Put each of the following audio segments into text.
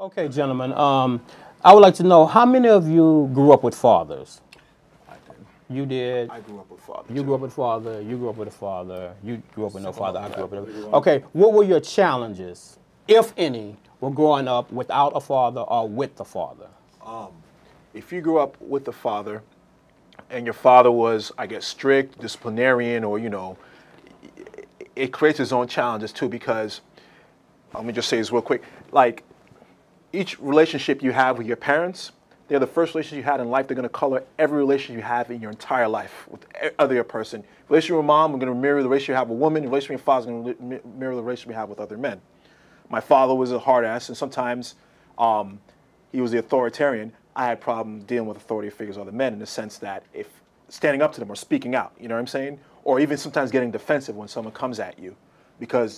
Okay, gentlemen. I would like to know how many of you grew up with fathers? I did. You did. I grew up with father. You too. grew up with father. You grew up with a father. You grew up with no father. I grew up with. Everyone. Okay. What were your challenges, if any, were growing up without a father or with the father? If you grew up with a father, and your father was, I guess, strict, disciplinarian, or it creates its own challenges too. Because let me just say this real quick, like each relationship you have with your parents, they're the first relationship you had in life. They're going to color every relationship you have in your entire life with other person. Relationship with mom, we're going to mirror the relationship you have with women. The relationship with your father is going to mirror the relationship you have with other men. My father was a hard ass, and sometimes he was the authoritarian. I had problems dealing with authority figures, other men, in the sense that if standing up to them or speaking out, you know what I'm saying? Or even sometimes getting defensive when someone comes at you.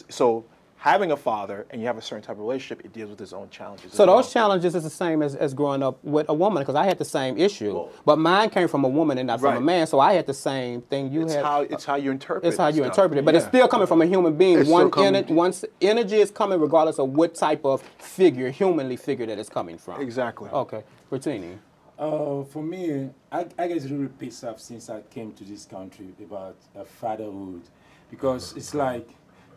So having a father and you have a certain type of relationship, it deals with its own challenges. So those challenges is the same as growing up with a woman, because I had the same issue, Well, but mine came from a woman and not from a right. man. So I had the same thing you had. It's how you interpret. It's how you stuff. interpret it, but it's still coming from a human being. It's still coming- One's energy is coming regardless of what type of figure, humanly figure, that it's coming from. Exactly. Okay, Bertini. For me, I get really pissed off since I came to this country about fatherhood, because it's like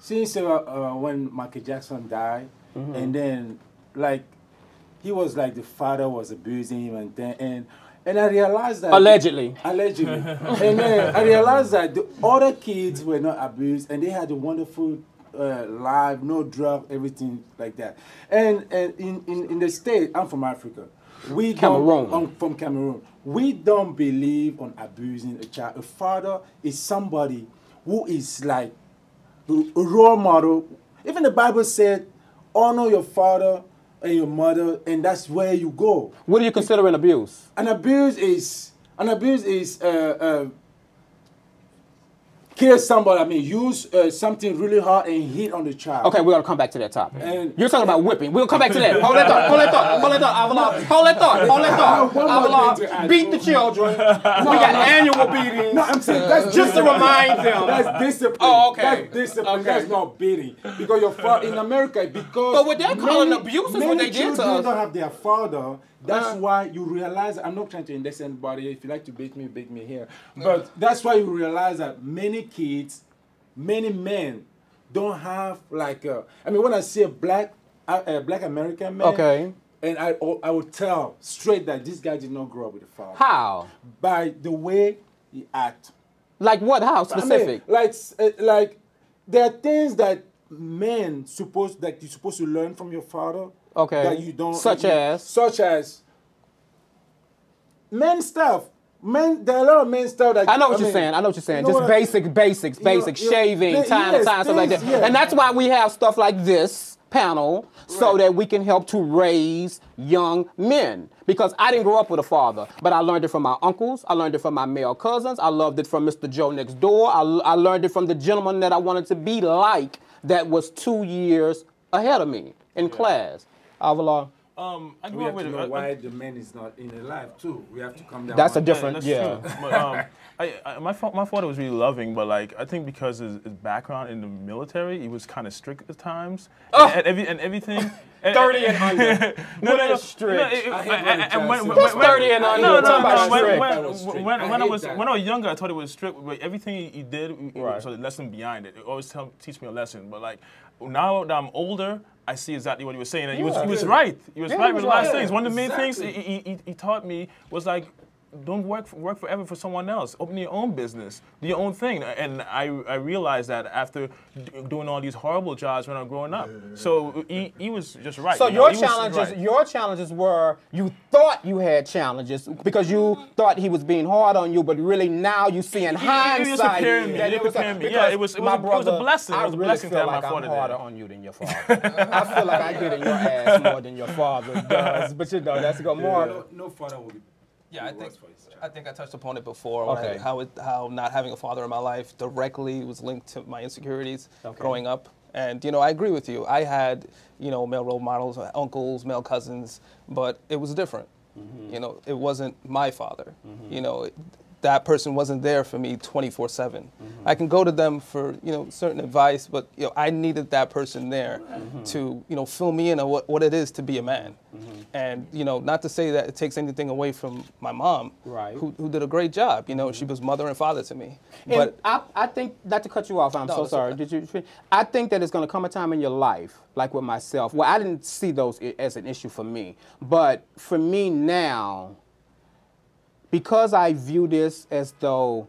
since when Michael Jackson died, and then like he was like the father was abusing him, and I realized that Allegedly. and then I realized that the other kids were not abused, and they had a wonderful life, no drug, everything like that. And in the state, I'm from Africa. Cameroon. I'm from Cameroon. We don't believe on abusing a child. A father is somebody who is like a role model. Even the Bible said, honor your father and your mother, and that's where you go. What do you consider an abuse? An abuse is kill somebody. I mean, use something really hard and hit on the child. Okay, we're gonna come back to that topic. And- You're talking about whipping. We'll come back to that. Hold that thought. Avalon. Hold that thought. One more thing to add. Beat the children. We got annual beatings. No, I'm saying that's Just to remind them. That's discipline. Oh, okay. That's discipline. Okay. That's not beating. Because your father in America, because But what they're calling abuse is what they did to children us. don't have their father. That's why you realize. I'm not trying to index anybody. If you like to beat me here. But that's why you realize that many kids, many men, don't have like. I mean, when I see a black American man, Okay. and I would tell straight that this guy did not grow up with a father. How? By the way he act. Like what? How I mean, specific? like there are things that men you're supposed to learn from your father. Okay. That you don't. Such as men stuff. Men, there are a lot of men stuff that I know what you're saying. you know Just what- basics, you- shaving, yeah, time to yes, time, stuff like that. things, yeah. And that's why we have stuff like this panel, so that we can help to raise young men. Because I didn't grow up with a father, but I learned it from my uncles. I learned it from my male cousins. I loved it from Mr. Joe next door. I learned it from the gentleman that I wanted to be like, that was 2 years ahead of me in class. Avalon. I We grew have up with to know why the man is not in the life too. We have to come down. That's a on different, That's yeah. true. But, my father was really loving, but like I think because his background in the military, he was kind of strict at times, and everything. 30 and under. No, What is strict? I hate when when, Just Just 30 and under. no, Talk about when, strict. when, That was strict. when, I when I hate was that. when I was younger, I thought it was strict. But everything he did, Right. so the lesson behind it. It always teach me a lesson. But like now that I'm older, I see exactly what he was saying, and he was right. He was Yeah, right he with was a lot of right. things. One of the main Exactly. things he taught me was like, don't work forever for someone else. Open your own business. Do your own thing. And I realized that after doing all these horrible jobs when I was growing up. So he was just right. So you know, your he was challenges, right. your challenges were you thought you had challenges because you thought he was being hard on you, but really now you see in He was hindsight preparing me. that He it was preparing me. because Yeah, it was my a brother, blessing. It was a I really blessing to feel have my like I'm father harder there. on you than your father. I feel like I get in your ass more than your father does. But you know that's go more. No father will be. Yeah, will worse for his child. I think I touched upon it before. Okay. How not having a father in my life directly was linked to my insecurities Okay. growing up. And I agree with you. I had male role models, uncles, male cousins, but it was different. It wasn't my father. that person wasn't there for me 24/7. I can go to them for, you know, certain advice, but, you know, I needed that person there to, you know, fill me in on what it is to be a man. And, you know, not to say that it takes anything away from my mom, Right. who did a great job. You know, she was mother and father to me. And But I think, not to cut you off, I'm No, so that's sorry. okay. Did you? I think that it's going to come a time in your life, like with myself, where I didn't see those as an issue for me. But for me now, because I view this as though,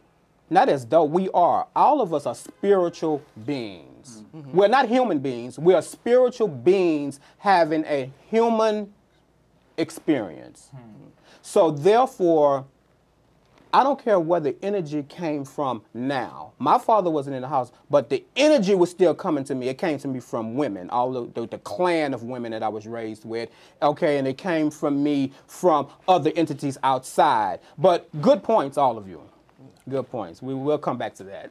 not as though, we are, all of us are spiritual beings. We're not human beings. We are spiritual beings having a human experience. So therefore, I don't care where the energy came from now. My father wasn't in the house, but the energy was still coming to me. It came to me from women, all the clan of women that I was raised with. Okay, and it came from me from other entities outside. But good points, all of you. Good points. We will come back to that.